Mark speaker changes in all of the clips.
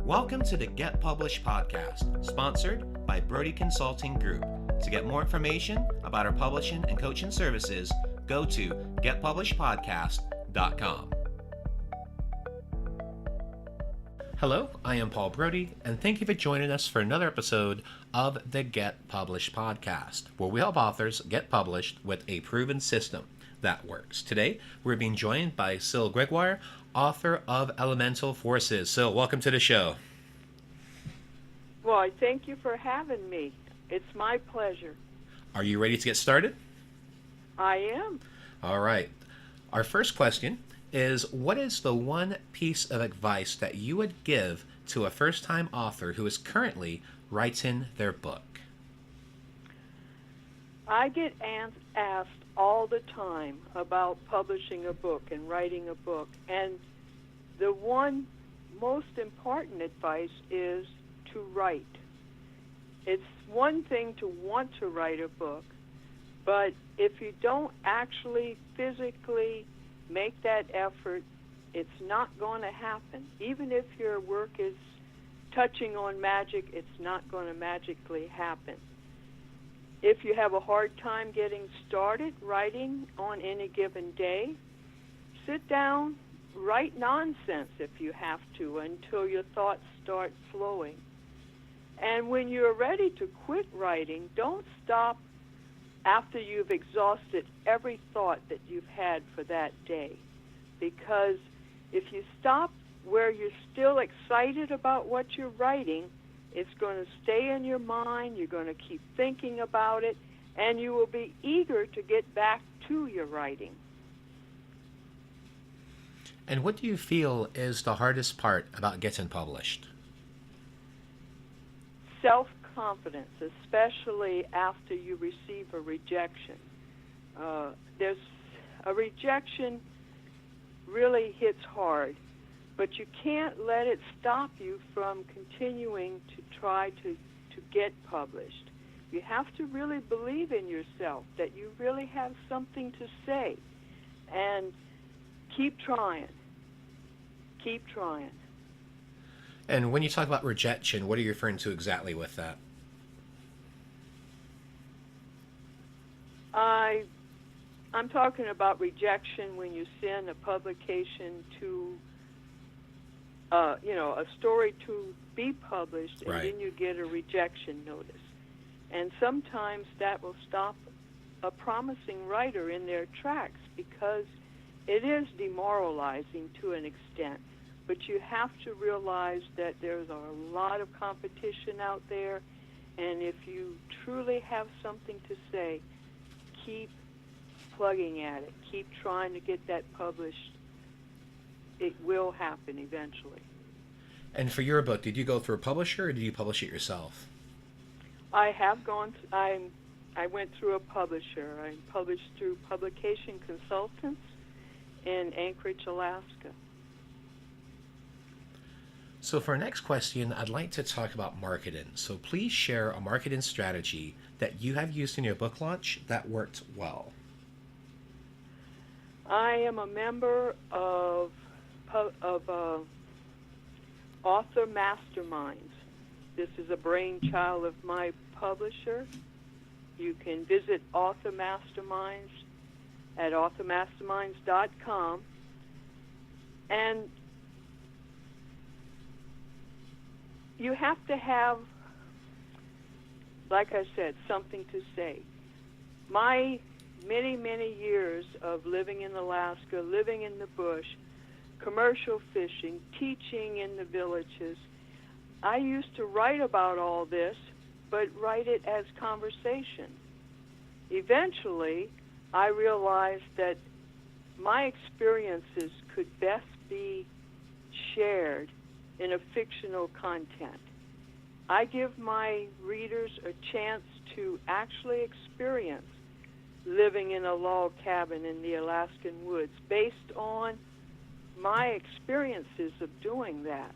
Speaker 1: Welcome to the Get Published podcast, sponsored by Brodie Consulting Group. To get more information about our publishing and coaching services, go to getpublishedpodcast.com. Hello, I am Paul Brodie, and thank you for joining us for another episode of the Get Published podcast, where we help authors get published with a proven system that works. Today, we're being joined by Cil Gregoire, author of Elemental Forces. Cil, welcome to the show.
Speaker 2: Well, I thank you for having me. It's my pleasure.
Speaker 1: Are you ready to get started?
Speaker 2: I am.
Speaker 1: All right. Our first question is, what is the one piece of advice that you would give to a first-time author who is currently writing their book?
Speaker 2: I get asked all the time about publishing a book and writing a book, and the one most important advice is to write. It's one thing to want to write a book, but if you don't actually physically make that effort, it's not going to happen. Even if your work is touching on magic, it's not going to magically happen. If you have a hard time getting started writing on any given day, sit down, write nonsense if you have to until your thoughts start flowing. And when you're ready to quit writing, don't stop after you've exhausted every thought that you've had for that day. Because if you stop where you're still excited about what you're writing, it's going to stay in your mind, you're going to keep thinking about it, and you will be eager to get back to your writing.
Speaker 1: And what do you feel is the hardest part about getting published?
Speaker 2: Self-confidence, especially after you receive a rejection. There's a rejection really hits hard, but you can't let it stop you from continuing to try to get published. You have to really believe in yourself, that you really have something to say, and keep trying. Keep trying.
Speaker 1: And when you talk about rejection, what are you referring to exactly with that?
Speaker 2: I'm talking about rejection when you send a publication to, a story to be published, and
Speaker 1: Right.
Speaker 2: then you get a rejection notice. And sometimes that will stop a promising writer in their tracks because it is demoralizing to an extent. But you have to realize that there's a lot of competition out there, and if you truly have something to say, keep plugging at it. Keep trying to get that published. It will happen eventually.
Speaker 1: And for your book, did you go through a publisher or did you publish it yourself?
Speaker 2: I have gone. I went through a publisher. I published through Publication Consultants in Anchorage, Alaska.
Speaker 1: So for our next question, I'd like to talk about marketing. So please share a marketing strategy that you have used in your book launch that worked well.
Speaker 2: I am a member of Author Masterminds. This is a brainchild of my publisher. You can visit Author Masterminds at authormasterminds.com. And you have to have, like I said, something to say. My many, many years of living in Alaska, living in the bush, commercial fishing, teaching in the villages, I used to write about all this, but write it as conversation. Eventually, I realized that my experiences could best be shared in a fictional content. I give my readers a chance to actually experience living in a log cabin in the Alaskan woods based on my experiences of doing that.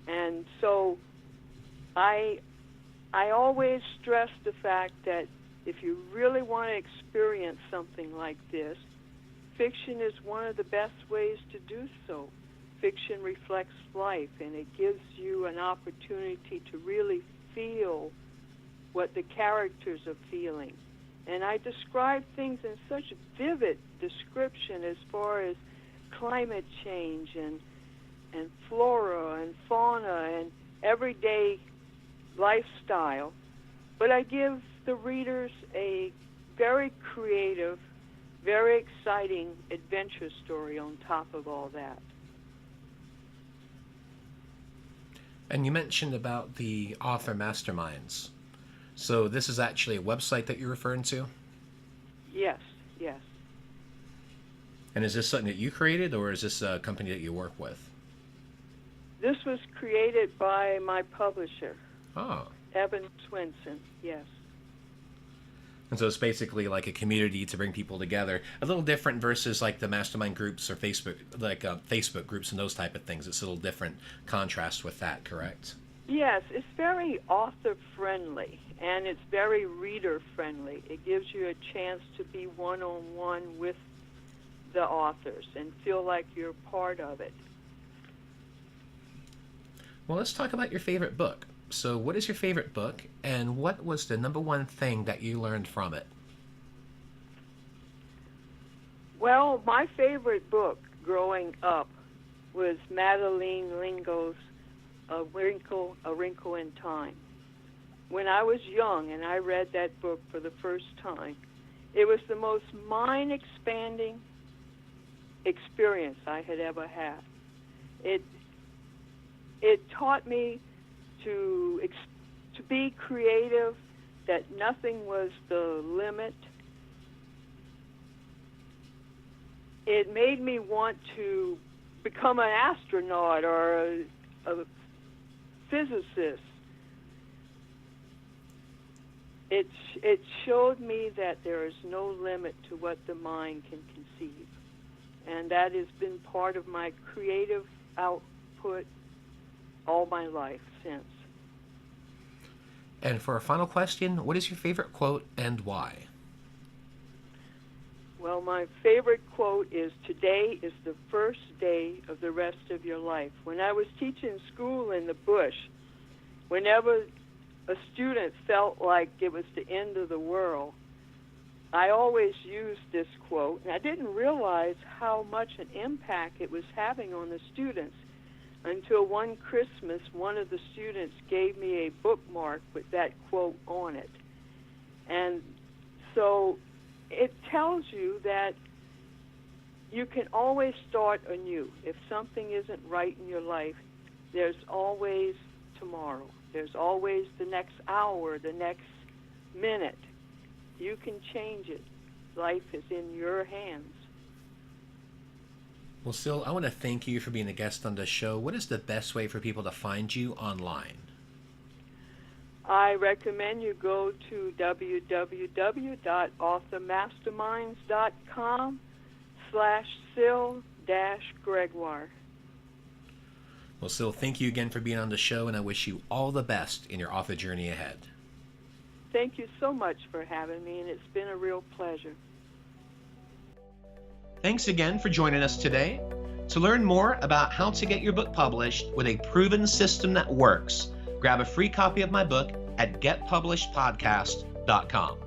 Speaker 2: And so I always stress the fact that if you really want to experience something like this, fiction is one of the best ways to do so. fiction reflects life, and it gives you an opportunity to really feel what the characters are feeling. And I describe things in such vivid description as far as climate change and flora and fauna and everyday lifestyle. But I give the readers a very creative, very exciting adventure story on top of all that.
Speaker 1: And you mentioned about the author Masterminds. So this is actually a website that you're referring to?
Speaker 2: Yes, yes.
Speaker 1: And is this something that you created, or is this a company that you work with?
Speaker 2: This was created by my publisher,
Speaker 1: Oh.
Speaker 2: Evan Swinson, yes.
Speaker 1: And so it's basically like a community to bring people together. A little different versus like the mastermind groups or Facebook, like Facebook groups and those type of things. It's a little different contrast with that, correct?
Speaker 2: Yes, it's very author-friendly, and it's very reader-friendly. It gives you a chance to be one-on-one with the authors and feel like you're part of it.
Speaker 1: Well, let's talk about your favorite book. So what is your favorite book, and what was the number one thing that you learned from it?
Speaker 2: Well, my favorite book growing up was Madeleine L'Engle's A Wrinkle in Time. When I was young and I read that book for the first time, it was the most mind-expanding experience I had ever had. It taught me to be creative, that nothing was the limit. It made me want to become an astronaut or a physicist. It showed me that there is no limit to what the mind can conceive. And that has been part of my creative output all my life since.
Speaker 1: And for a final question, what is your favorite quote and why?
Speaker 2: Well, my favorite quote is, "Today is the first day of the rest of your life." When I was teaching school in the bush, whenever a student felt like it was the end of the world, I always used this quote, and I didn't realize how much an impact it was having on the students until one Christmas, one of the students gave me a bookmark with that quote on it. And so it tells you that you can always start anew. If something isn't right in your life, there's always tomorrow. There's always the next hour, the next minute. You can change it. Life is in your hands.
Speaker 1: Well, Cil, I want to thank you for being a guest on the show. What is the best way for people to find you online?
Speaker 2: I recommend you go to www.authormasterminds.com/Cil-Gregoire.
Speaker 1: Well, Cil, thank you again for being on the show, and I wish you all the best in your author journey ahead.
Speaker 2: Thank you so much for having me, and it's been a real pleasure.
Speaker 1: Thanks again for joining us today. To learn more about how to get your book published with a proven system that works, grab a free copy of my book at getpublishedpodcast.com.